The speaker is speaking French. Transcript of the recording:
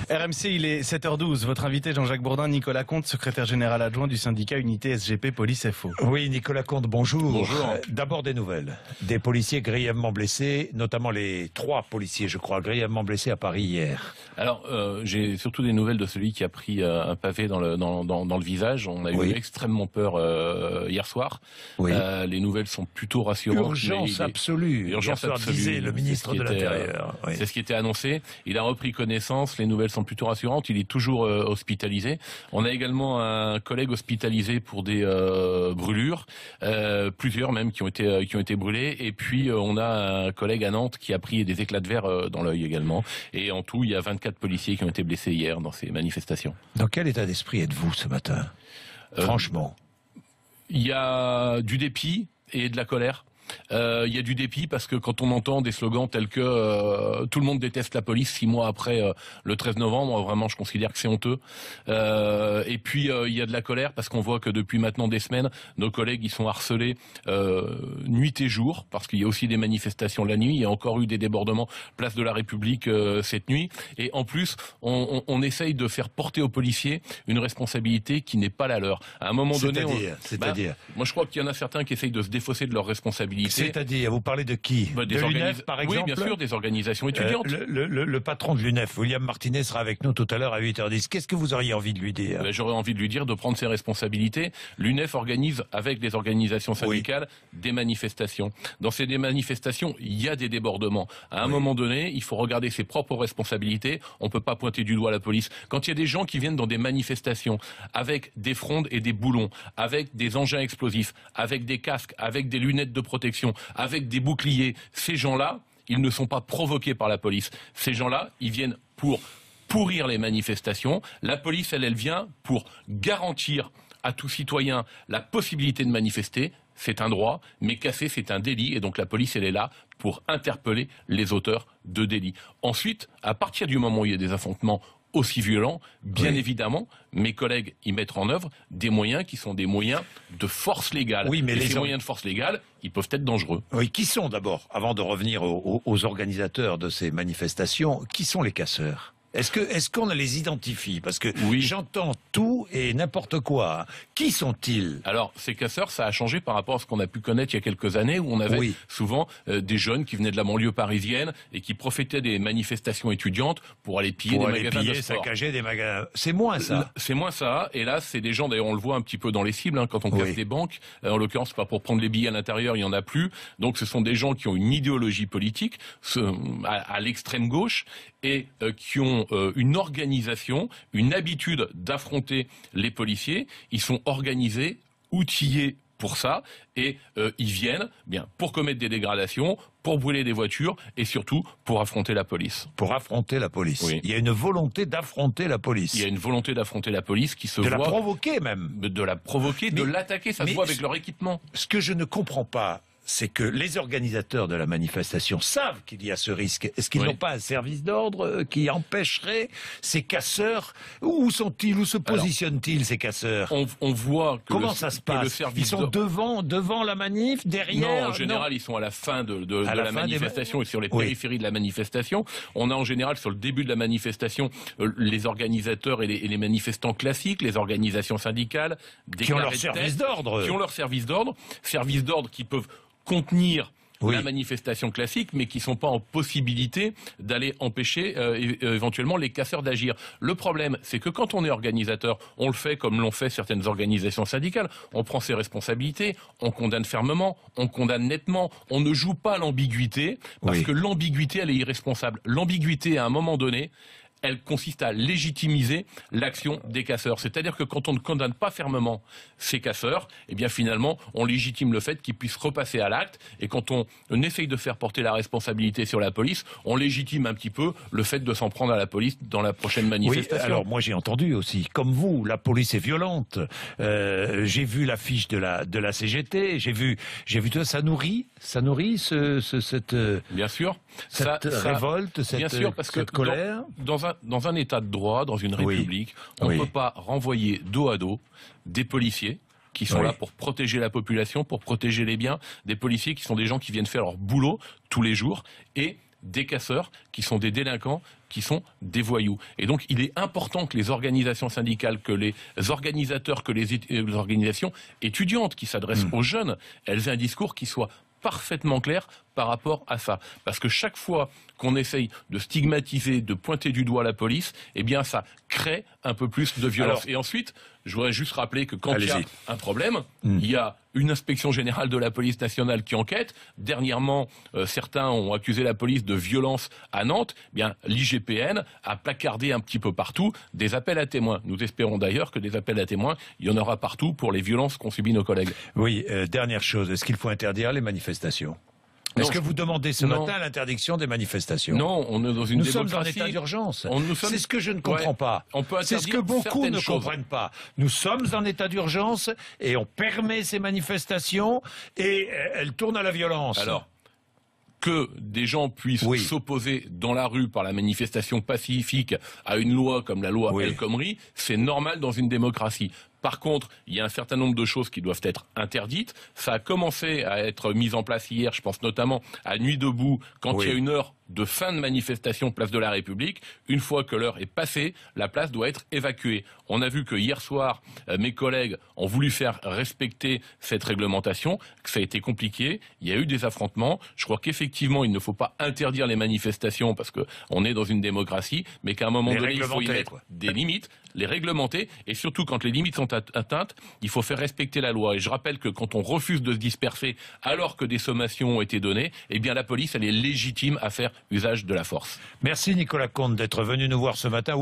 RMC, il est 7h12. Votre invité Jean-Jacques Bourdin, Nicolas Comte, secrétaire général adjoint du syndicat Unité SGP Police FO. Oui, Nicolas Comte, bonjour. Bonjour. D'abord des nouvelles. Des policiers grièvement blessés, notamment les 3 policiers, je crois, grièvement blessés à Paris hier. Alors, j'ai surtout des nouvelles de celui qui a pris un pavé dans le visage. On a eu extrêmement peur hier soir. Oui. Les nouvelles sont plutôt rassurantes. Urgence absolue. Urgence absolue, disait le ministre de l'Intérieur. C'est ce qui était annoncé. Il a repris connaissance. Les nouvelles sont plutôt rassurantes. Il est toujours hospitalisé. On a également un collègue hospitalisé pour des brûlures, plusieurs même qui ont été brûlés. Et puis on a un collègue à Nantes qui a pris des éclats de verre dans l'œil également. Et en tout, il y a 24 policiers qui ont été blessés hier dans ces manifestations. Dans quel état d'esprit êtes-vous ce matin, franchement? Il y a du dépit et de la colère. Il y a du dépit parce que quand on entend des slogans tels que tout le monde déteste la police 6 mois après le 13 novembre, vraiment je considère que c'est honteux. Et puis il y a de la colère parce qu'on voit que depuis maintenant des semaines, nos collègues ils sont harcelés nuit et jour parce qu'il y a aussi des manifestations la nuit. Il y a encore eu des débordements place de la République cette nuit. Et en plus, on essaye de faire porter aux policiers une responsabilité qui n'est pas la leur. À un moment donné, c'est-à-dire moi je crois qu'il y en a certains qui essayent de se défausser de leurs responsabilités. C'est-à-dire, vous parlez de qui? De l'UNEF, par exemple? Oui, bien sûr, des organisations étudiantes. Le patron de l'UNEF, William Martinet, sera avec nous tout à l'heure à 8h10. Qu'est-ce que vous auriez envie de lui dire? J'aurais envie de lui dire de prendre ses responsabilités. L'UNEF organise, avec les organisations syndicales, des manifestations. Dans ces manifestations, il y a des débordements. À un moment donné, il faut regarder ses propres responsabilités. On ne peut pas pointer du doigt la police. Quand il y a des gens qui viennent dans des manifestations avec des frondes et des boulons, avec des engins explosifs, avec des casques, avec des lunettes de protection, avec des boucliers, ces gens-là, ils ne sont pas provoqués par la police. Ces gens-là, ils viennent pour pourrir les manifestations. La police, elle vient pour garantir à tout citoyen la possibilité de manifester. C'est un droit, mais casser, c'est un délit. Et donc la police, elle est là pour interpeller les auteurs de délits. Ensuite, à partir du moment où il y a des affrontements aussi violents, bien évidemment, mes collègues y mettent en œuvre des moyens qui sont des moyens de force légale. Oui, mais ces moyens de force légale, ils peuvent être dangereux. Oui, qui sont d'abord, avant de revenir aux organisateurs de ces manifestations, qui sont les casseurs? Est-ce qu'on les identifie? Parce que j'entends tout et n'importe quoi. Qui sont-ils? Alors, ces casseurs, ça a changé par rapport à ce qu'on a pu connaître il y a quelques années, où on avait souvent des jeunes qui venaient de la banlieue parisienne et qui profitaient des manifestations étudiantes pour aller piller des magasins de sport. Saccager des magasins. C'est moins ça. C'est moins ça. Et là, c'est des gens, d'ailleurs, on le voit un petit peu dans les cibles, quand on casse des banques. En l'occurrence, pas pour prendre les billets à l'intérieur, il n'y en a plus. Donc, ce sont des gens qui ont une idéologie politique à l'extrême gauche et qui ont une organisation, une habitude d'affronter les policiers. Ils sont organisés, outillés pour ça, et ils viennent pour commettre des dégradations, pour brûler des voitures, et surtout pour affronter la police. Pour affronter la police. Oui. Il y a une volonté d'affronter la police. Il y a une volonté d'affronter la police qui se voit... De la provoquer même. De la provoquer, de l'attaquer, ça se voit avec leur équipement. Ce que je ne comprends pas, c'est que les organisateurs de la manifestation savent qu'il y a ce risque. Est-ce qu'ils n'ont pas un service d'ordre qui empêcherait ces casseurs? Où sont-ils? Où se positionnent-ils, ces casseurs? On voit que comment ça se passe? Ils sont devant la manif, derrière? Non, en général, ils sont à la fin de la manifestation et sur les périphéries de la manifestation. On a en général, sur le début de la manifestation, les organisateurs et les manifestants classiques, les organisations syndicales, qui ont leur service d'ordre. Qui ont leur service d'ordre qui peuvent contenir la manifestation classique, mais qui ne sont pas en possibilité d'aller empêcher éventuellement les casseurs d'agir. Le problème, c'est que quand on est organisateur, on le fait comme l'ont fait certaines organisations syndicales, on prend ses responsabilités, on condamne fermement, on condamne nettement, on ne joue pas l'ambiguïté, parce que l'ambiguïté, elle est irresponsable. L'ambiguïté, à un moment donné, elle consiste à légitimiser l'action des casseurs. C'est-à-dire que quand on ne condamne pas fermement ces casseurs, eh bien finalement, on légitime le fait qu'ils puissent repasser à l'acte. Et quand on essaye de faire porter la responsabilité sur la police, on légitime un petit peu le fait de s'en prendre à la police dans la prochaine manifestation. Oui, alors moi j'ai entendu aussi, comme vous, la police est violente. J'ai vu l'affiche de la CGT, j'ai vu tout ça. Ça nourrit cette bien sûr cette révolte, cette colère. Dans un état de droit, dans une république, on ne peut pas renvoyer dos à dos des policiers qui sont là pour protéger la population, pour protéger les biens, des policiers qui sont des gens qui viennent faire leur boulot tous les jours, et des casseurs, qui sont des délinquants, qui sont des voyous. Et donc, il est important que les organisations syndicales, que les organisateurs, que les organisations étudiantes qui s'adressent aux jeunes, elles aient un discours qui soit parfaitement clair par rapport à ça. Parce que chaque fois qu'on essaye de stigmatiser, de pointer du doigt la police, eh bien ça crée un peu plus de violence. Alors, et ensuite, je voudrais juste rappeler que quand il y a un problème, il y a une inspection générale de la police nationale qui enquête. Dernièrement, certains ont accusé la police de violence à Nantes. Eh bien, l'IGPN a placardé un petit peu partout des appels à témoins. Nous espérons d'ailleurs que des appels à témoins, il y en aura partout pour les violences qu'ont subies nos collègues. Oui, dernière chose, est-ce qu'il faut interdire les manifestations ? Est-ce que vous demandez ce matin l'interdiction des manifestations ? Non, on est dans une démocratie. Nous sommes en état d'urgence. C'est ce que je ne comprends pas. C'est ce que beaucoup ne comprennent pas. Nous sommes en état d'urgence et on permet ces manifestations et elles tournent à la violence. Alors, que des gens puissent s'opposer dans la rue par la manifestation pacifique à une loi comme la loi El Khomri, c'est normal dans une démocratie. Par contre, il y a un certain nombre de choses qui doivent être interdites. Ça a commencé à être mis en place hier, je pense notamment à Nuit debout, quand il y a une heure de fin de manifestation place de la République. Une fois que l'heure est passée, la place doit être évacuée. On a vu que hier soir, mes collègues ont voulu faire respecter cette réglementation, que ça a été compliqué. Il y a eu des affrontements. Je crois qu'effectivement, il ne faut pas interdire les manifestations parce qu'on est dans une démocratie, mais qu'à un moment donné, il faut y mettre des limites, les réglementer, et surtout quand les limites sont atteintes, il faut faire respecter la loi. Et je rappelle que quand on refuse de se disperser alors que des sommations ont été données, eh bien la police, elle est légitime à faire usage de la force. Merci Nicolas Comte d'être venu nous voir ce matin.